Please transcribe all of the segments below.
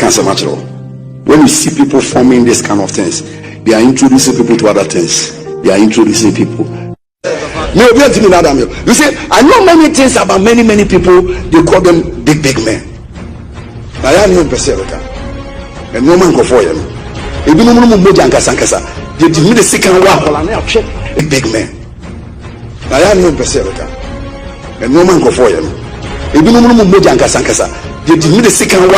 Cancer natural. When you see people forming this kind of things, they are introducing people to other things. They are introducing people. You see, I know many things about many people. They call them big men. I am here and no man go for you. If you know they give me the second one. Big men. I am here and no man go for you. If you know they give me the second one.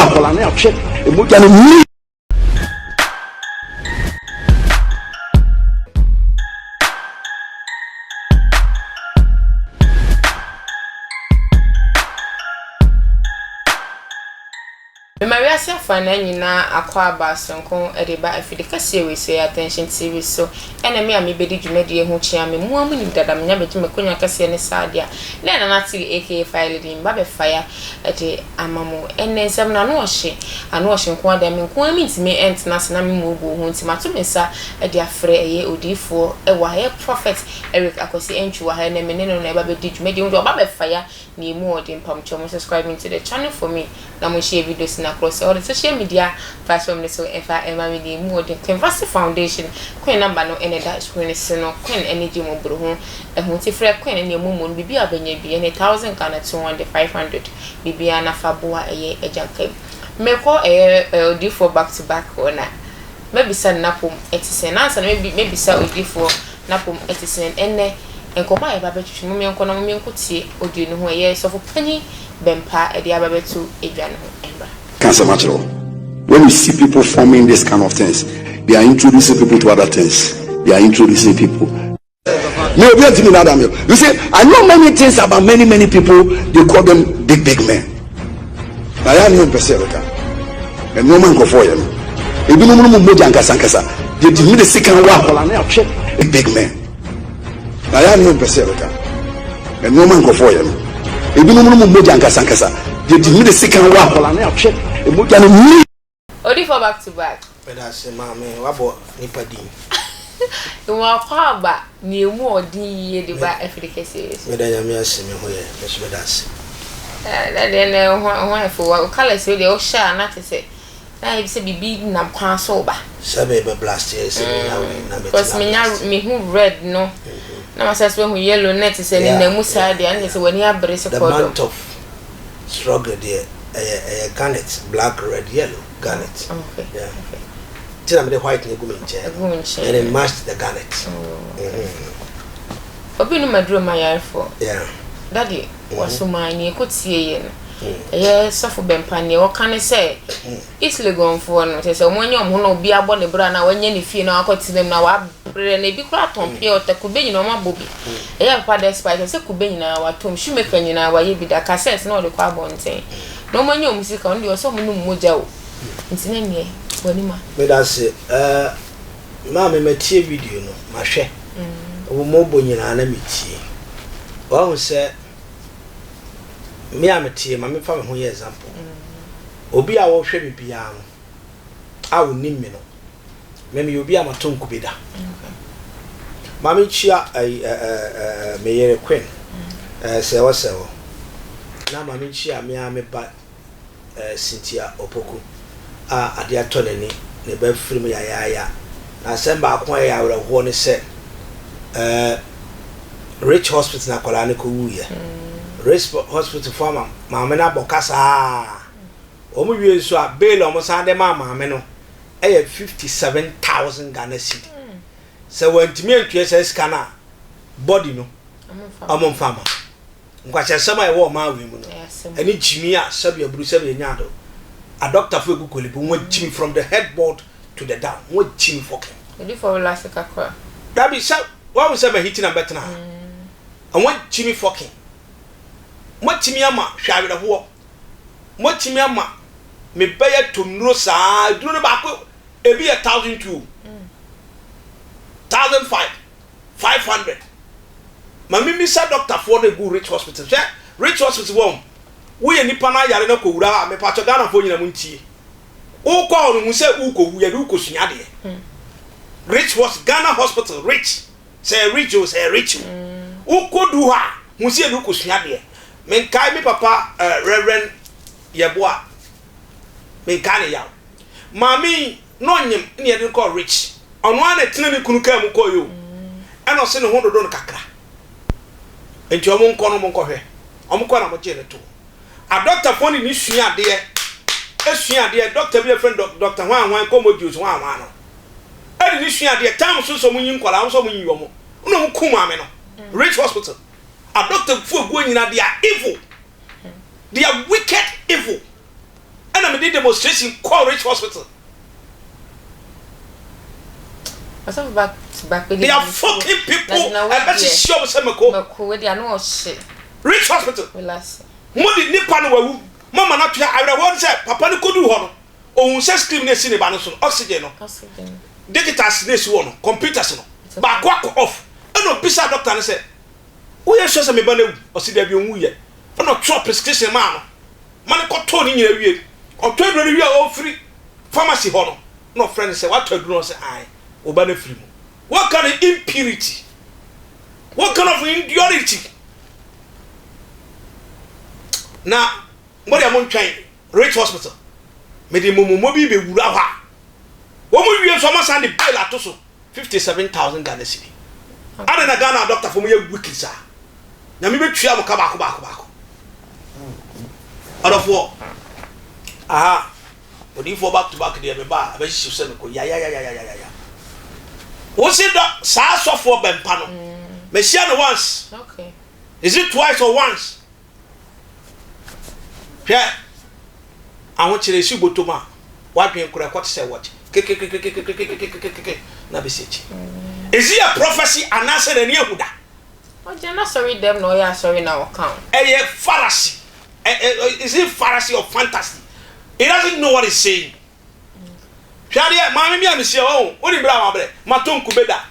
Maria Safana nyina akwa abasonko edeba afide kase we say attention TV so ena me ami bedi dwumadi ehu chia me mu amu ni dada me nya beji mekonya kase ne sadia na na tiri AK file din ba be fire ede amamu ene nsem na no ohye anu ohye nko ada me nko ami ntime entna na me mu ogo hu ntima to me sa ede afre eye odifo e wa he prophet Eric akosi entwi wa ha na me ne no na ba bedi dwumadi hu do ba be fire ni mu odin pam chomo subscribing to the channel for me na mo share videos across all the social media platforms so if I am with the more the Canvas Foundation queen number no any that screen is no queen energy mo bro ho e ho ti frɛ queen ne mo bibi abanya bi ne 1000 Ghana 200 500 bibi ana faboa eye ejanka me ko odi for back to back ona maybe san napom etisen answer maybe sa odi for napom etisen enne enkoma e ba betwetwe mo menko na mo menko tie odi no ho ye so for panyi Bempah e dia ba betu edwa no ho emba. Cancer natural. When you see people forming this kind of things, they are introducing people to other things. They are introducing people. You see, I know many things about many people. They call them big men. I am here and no man go for you. If you know they give me the second one. Big men. I am here and no man go for you. If you know they give me the second one. Odi for back to back. But I say, Mammy, what about Nipadin? You want power, near more D. The back Africa series. But I am yes, Miss Medas. Then, one for what colors really all share not to say. I say be beaten up cross sober. Sabe blast yes, because me who red no. Now says when we yellow net is in the Musa, and when you have brace the month of struggle there. A garnet, black, red, yellow garnet. Okay. Yeah. Tell me the white and then matched the garnet. But we know my dream my eye for. Yeah. Daddy was so mine, you could see it. Yes, suffer Bempah, what can I say? East Legon for no, so when you want to be about the brana when you feel now, I got to them now. I bring a big crack on Pio, the Cuban, no more booby. I have father spider, so Cuban in our tomb, shoemaker in our ye be the cassettes, no the carbon thing. No man, your music only or some mojo. It's name ye, Bonima. But I say, Mammy, my tea video, no, my share. Mobile in an enemy tea. Well, say, me, I'm a tea, my family, who example. Obi, I will show me piano. I will name me no. Maybe you'll be a maton kubida. Mammy chia a mayor queen. Say what's so. Now, Mammy chia me, I'm a bad Cynthia Opoku. Ah, at the attorney, the bed free me. I send back one I would have worn said. Rich hospital na Kolaniko Wuya. Rich hospital for Mamma Bocasa. Omu so a bail almost under Mamma Meno. I have 57,000 Ghana cedi. So when to me a scanner body no. Among farmer. Because some I want my women. And each me a Sabia Bruce Yado. A doctor for Gukuli, went Jimmy from the headboard to the down. What Jimmy fucking? What if I last a crack? That be so. What was ever hitting a better now? And what Jimmy fucking? What Timmy Ama, shall we have walk? What Timmy Ama? Me pay to no side, do the back, it be 1,002, 1,005, 500. Mammy, Miss Doctor for the good rich hospital. Rich hospital won't. We and Nipana Yarena Kura, me Patagana for Yamunti. Oh, call who said Uko, we are Uko Sinyadi. Rich was Ghana hospital, rich. Say rich, you say rich. Uko do her, who said Uko Sinyadi. Men kai me papa, Reverend Yabua. Me kani yaw mami no nyem ne yede call rich ono ana tena ne kunu ka mu ko yo ana se ne ho dodo no kakra enti omo nko no mo nkohwe omo ko na mo je ne to a doctor phone ni sua ade esua ade doctor bi friend doctor hwan ko mo juice hwan no ade ni sua ade time so mo yin kwala so mo yin yo mo no mo kuma me no rich hospital a doctor fu go nyina they are evil they are wicked evil and I did demonstration call rich hospital. They are fucking people. I bet you sure some rich hospital. Modi nipa no wawu. Mama na tua awre won say papa no kodu ho no. Ohun say screen na si ne ba no so oxygen no. Digitals na si wo no, computers no. Ba kwa off. And no bisa doctor no say, "Wo ye sure say me ba na wu, o si da bi onwu ye." And no chop prescription ma no. Man ko to ni nyina wie. O to do wie o free pharmacy ho no. No friend say what to do no say ai. Oba na free mu. What kind of impurity? What kind of impurity? Now, what am I trying? Rich hospital. Me di momo bi be wura ha. Wo mo wie so ma sand bill atoso 57,000 Ghana cedi. Ana na Ghana doctor for me weekly sa. Na me be tua mo ka baako. Out of war. Aha. Odi for back to back there me ba be hyehyɛ se me ko ya. Wo see that sa so for Bempah no. Me share no once. Okay. Is it twice or once? Yeah. I want you to see Botoma. What you could have say what? Na be sechi. Is he a prophecy and answer the Yehuda? Oh, you're not sorry them no ya sorry now account. A Pharisee. Is it Pharisee or fantasy? He doesn't know what he's saying. Shadia, mammy, I'm say, oh, what in brown bread? Maton kubeda.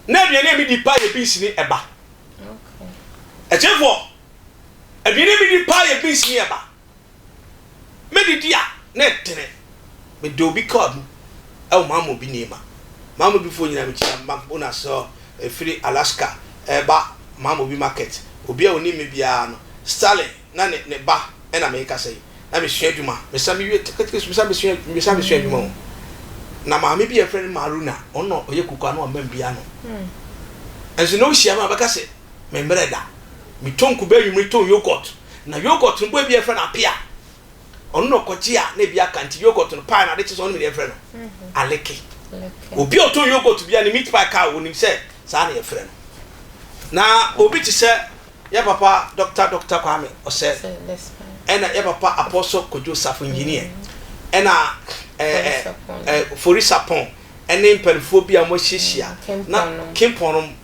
Never your name be pie a piece in eba. Okay. A therefore, if you never be pie a piece nearby. Medidia, net tenant. But do be called. Oh, mamma be near. Mamma before you have Mampona saw a free Alaska, eba, mamma be market. Obi only me biano. Stalin, none ne ba, and I make us say. I'm a shame ma. Me some you take me some shame mo. Na ma me be a friend Maruna. Oh no, o ye kuka no membiano. And so no shame ma say. Me breda. Me ton ku be you me ton yogurt. Na yogurt no be a friend apia. Oh no kotia na bia kanti yogurt no pie na de so no me friend no. Aleke. Obi o ton yogurt bia ni meat pie ka wonim say sa na ye friend. Na obi ti say ya papa Dr. Kwame o say ena ya papa apostle kojo safo engineer ena fori sapon ene mpanfobia mo hihia na kimponom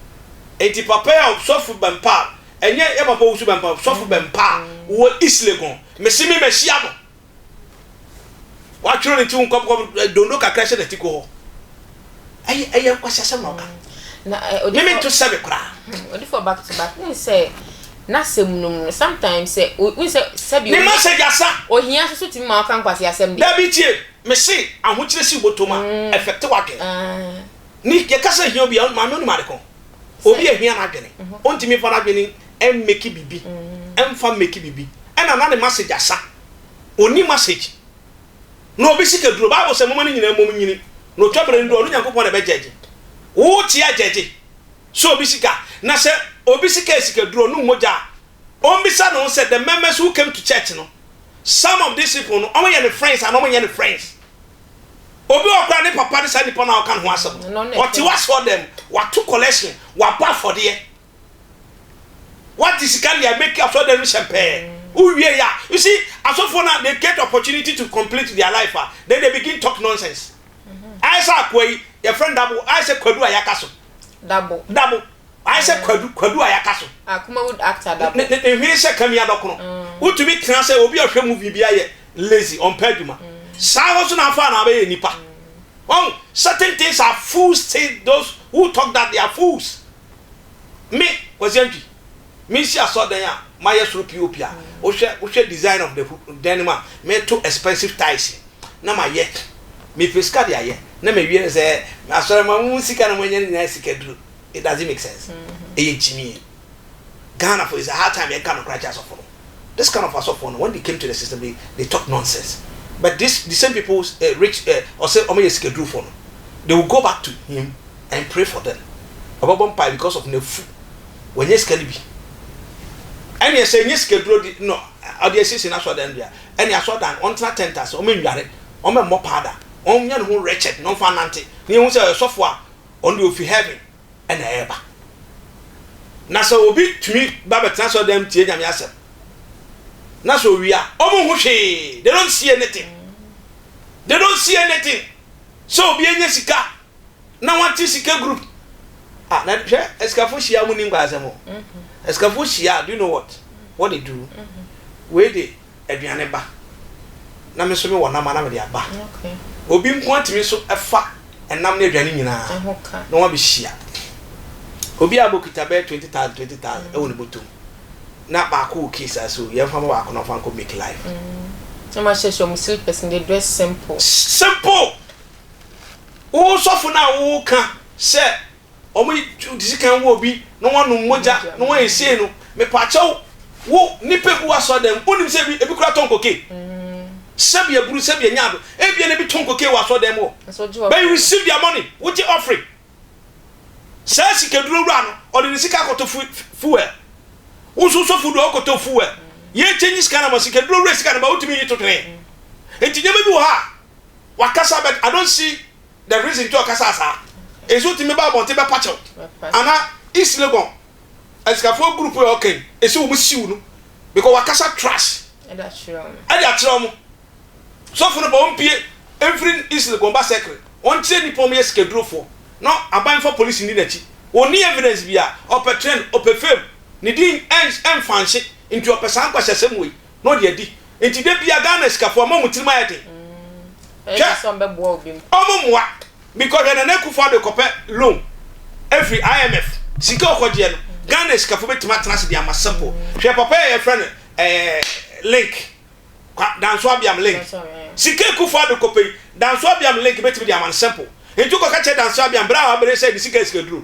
enti papa ya sofu Bempah enye ya papa wusu Bempah sofu Bempah wo East Legon mesimi mehia no wa tworo nti nkop dondo kakra hye na tiko ho eye kwasiasem na oka na me to sebe kra odi for back to back we say na semnum sometimes say we say sabi ni message asa ohia so timi ma kan kwase asem de da bi tie me say ahokyere si Botoma effect wage ni ye kasa hia obi ma me onu ma de kon obi ehia na adwene ontimi fa na adwene em make bibi em fa make bibi ena na ne message asa oni message no obi sika duro bible say mama ni nyina mom nyini no twabere ndo onu Nyankopon na be jeje wo tia jeje so obi sika na say obi sika duro no moja ombisa no said the members who came to church no some of these people no omo ye ne friends and omo ye ne friends obi okra ne papa ne sani pona okan ho asem what was for them what to collection what pa for there what is can they make up for them champagne uwie ya you see asofo na they get opportunity to complete their life then they begin talk nonsense I say kwai your friend double I say kwadu ayaka so double I say kwadu ayaka so akuma would actor double ne hwiri se kamia dokono utumi tena say obi ahwe movie bia ye lazy on peduma sa ho so na afa na be nipa oh certain things are fools say those who talk that they are fools me kwazianti me see asodan ya my suru piopia o hwe design of the denima me too expensive ties na my yet me fiska dia ye na me wie say asore ma mu sika na mwenye na sika duro it doesn't make sense Jimmy Ghana is a hard time and kind of crash as of this kind of as of when they came to the system they talk nonsense But the same people rich or say omo yesika do for no, they will go back to him and pray for them about Bempah because of nefu when yesika bi any say yesika do no ade sisi na so dan dia any aso dan on tra tentas omo nware omo mo pada on nya no ho wretched no fa nante na hu say sofo a on the ofi heaven and eba na so obi tumi ba betra so dem tie nyame asem na so wi a omo ho hwe they don't see anything. They don't see anything. So be any sika. Na want sika group. Ah, na eskafo shia mu nim gwaze mo. Eskafo shia, do you know what? What they do? We dey aduane ba. Na me so me wona ma na me dey aba. Okay. Obi nko atimi so efa enam na aduane nyina. Na wa be shia. Obi abokita be 20,000 e woni botum. Na ba ko case aso ye fa ma ba ko no fa ko make life. So much as your sweet person, they dress simple. Simple. Oh, so for now, oh, can say, oh, me, this can will be no one no moja, no one is saying, no, me pacho, who nipe who I saw them, only say, a big tonko cake. Sabia, Bruce, Sabia, Yab, a bit tonko cake was for them all. But you receive your money, what you offering? Says he can do run, or the Sika to fuel. Also, so food or to fuel. Ye changes kind of can do risk and about to me to train. And to never do her. Wakasa, but I don't see the reason to Akasasa. It's what me about Teba Pacho. Anna East Legon. As a full group okay. It's so soon because Wakasa trash. And that's true. And that's wrong. So for the bomb pier, every East Legon secret. One train for me schedule for. No, I'm buying for police in the only evidence via up a trend, up a film. Nidin and fancy. Into a person kwa sesem we no de di enti de bia Ghana skafo ma mutima yete some be bo bi omumwa because na Kufuor de kope loan every IMF sika okoje no Ghana skafo betima transi de ama simple hwe papa ye friend link dan so abiam link sika Kufuor de kope dan so abiam link betimi de ama simple enti ko ka che dan so abiam bra wa bere say the sika dru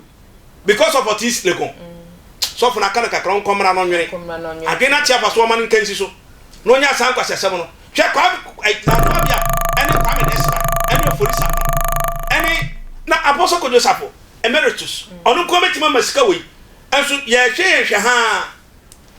because of what is Legon. So for na kana kakra nkomra no nwere adena tia fa so man nkansi so no nya san kwase sem no hwe kwa na bia ene kwa me despa ene folisa ene na apostle ko Joseph emeritus onu ko metima masika we enso ye hwe ha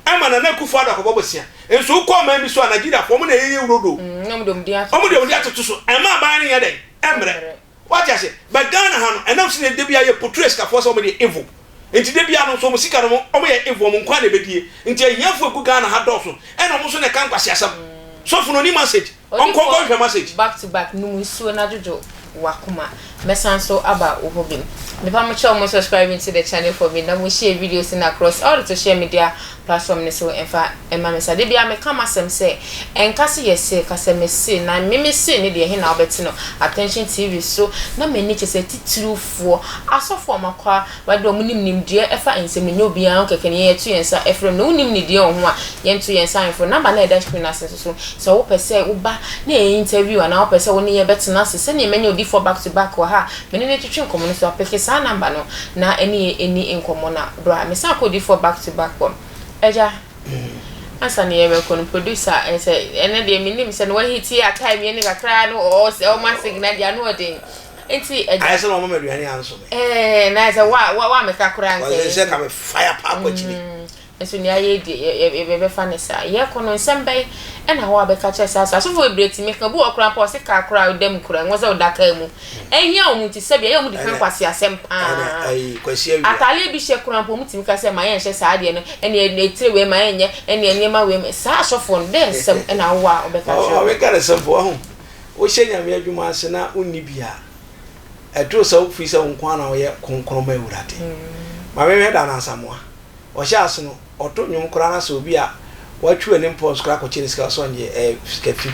ama na Kufuor da ko bobosia enso ko ma mi so Nigeria fo mo na yeye urodo omudom dia atoto so ema ba ne ye den emre what you say but Ghana ha no enam se de bia ye portray ska for so mo de evil enti de bia no so mo sika no mo ye evil mo nkwa na bedie enti ahiafo egu Ghana ha do so ena mo so ne kan kwase asam so for no ni message onko hwe message back to back no musuo na jojo wakuma mesanso aba ohobim me pa mo chow mo subscribing to the channel for me na mo share videos in across all the social media platform ne so enfa ema me sa de bia me kama sem say enkase yese kase me se na me se ne de he na obeti no attention TV so na me ni chese titrufuo asofo makwa wade omunim die efa ensem ne obi an keke ne yetu yensa efrem no unim ne die ho a yentu yensa info number na dash screen asenso so wo pese wo ba na interview ana wo pese wo ne ye betena se ne menye odi for back to back wa ha me ne twetwe nkomo no so apeke sa number no na eni nkomo na bro me sa ko di for back to back one eja asa ne yebe ko no producer say ene de minim se no hit here time ye ne kakra no o se o ma signal dia no odin enti eja I say no mama aduane anso me na say wa me kakra nse say ka me fire pa ko chini enso ni aye de ye be fa ne sa ye ko no nsembei ena ho abeka che sa so for ebreti me kan bu okra pa o se kakra dem kura nwoza odaka mu ehia o mu ti se bia ye mu di kan kwase asem pa ai kwase awia atale bi she kura pa mu ti ka se ma ye hye sa de no ene tire we ma ye ene ma we sa asofo no den sem ena wo a obeka che o we ka sempo ho o hye nyame adwuma ase na onni bia eto so fi se nkwa na o ye konkroma ewurade ma me da na samoa o hye aso no oto nwum kura na so bi a watchu enim pons kura ko chini ska so nye skafi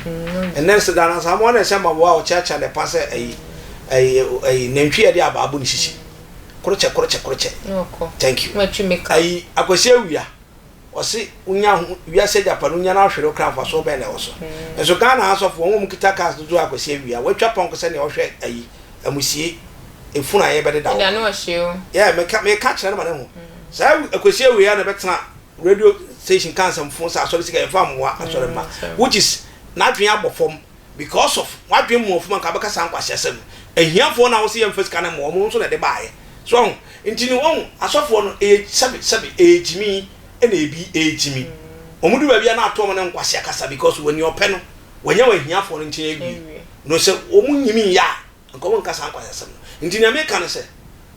and then se da na samoa na se mabo a o chacha de pass ai nentwi e de ababu ni shishi kroche thank you matchu make ai akwase awia o se unya wia se japa no nya na hwere kra fa so be na o so enso Ghana asofo won mu kita cast do akwase awia watwa pon ko se ne o hwe ai amusie efuna ye be de da na no hwe yeah me ka kire na ma ne ho sa akwase awia na betena radio station cancel phone sa so sika efam wa asore ma which is na dwen abofom because of what be more from Kabaka Sanquas, a here for now see him first can more moons on the buy. So, into no I saw for age 7 age me and a be age me. Omudu be na to mo nkwase akasa because when you pen when you here for ntin no say omunyimi ya nko won kasa nkwase sam ntin ya me kan say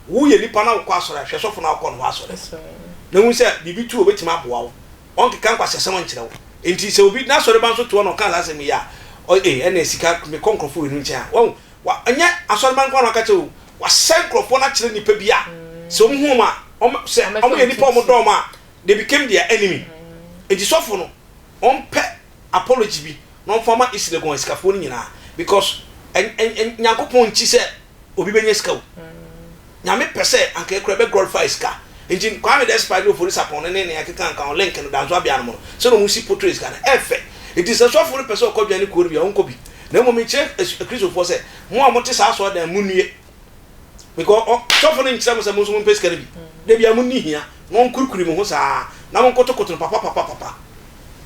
wo ye nipa na kwa asore hwe sofo na akọ no asore na hu say bibi tu obetima aboa wo on keka nkwase sam nkire wo ntin say obi na asore ban so to no kan asem ya o ene sika me konkrofo we ntia wo anya asore ban kwa no ka che wo wa senkrofo na kire nipa bia so hu ma say omo ye nipa omo do ma they became their enemy. It is often on pet apology be non former East Legon scaffolding because and Yakopon she said Obi Scout. Yame per se and Crebe glorify ska. Engine Kwame despite for this upon any I can link and dance animal. So no see portrays can effect. It is a soft for the person called Yanni could be on copy. No moment check a crystal for say more motis house than moon because suffering some of the Muslim pescary. They be a moon here, one kukuri mosa. Na won koto papa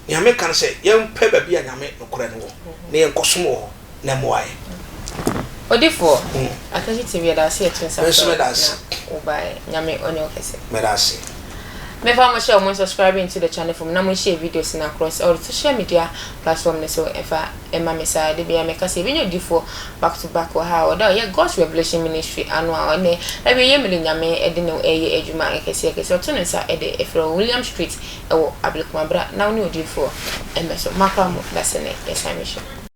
ya me kan se yem pe ba bia nyame nokore no na yen kosomo na moaye odifo akaji tv da se etwensa o bai nyame oni okese me da se me fa mo share mo subscribing to the channel from na mo share videos na across all social media platform ne so efa ema me sa de bia me ka se binyo odifo back to back how da ye God's Revelation Ministry annual ne e be ye me nyame e de no eye adwuma ekese to no sa e de efro William Street e wo Ablekuma bra na oni odifo e me so makwa mo da se ne yes I mission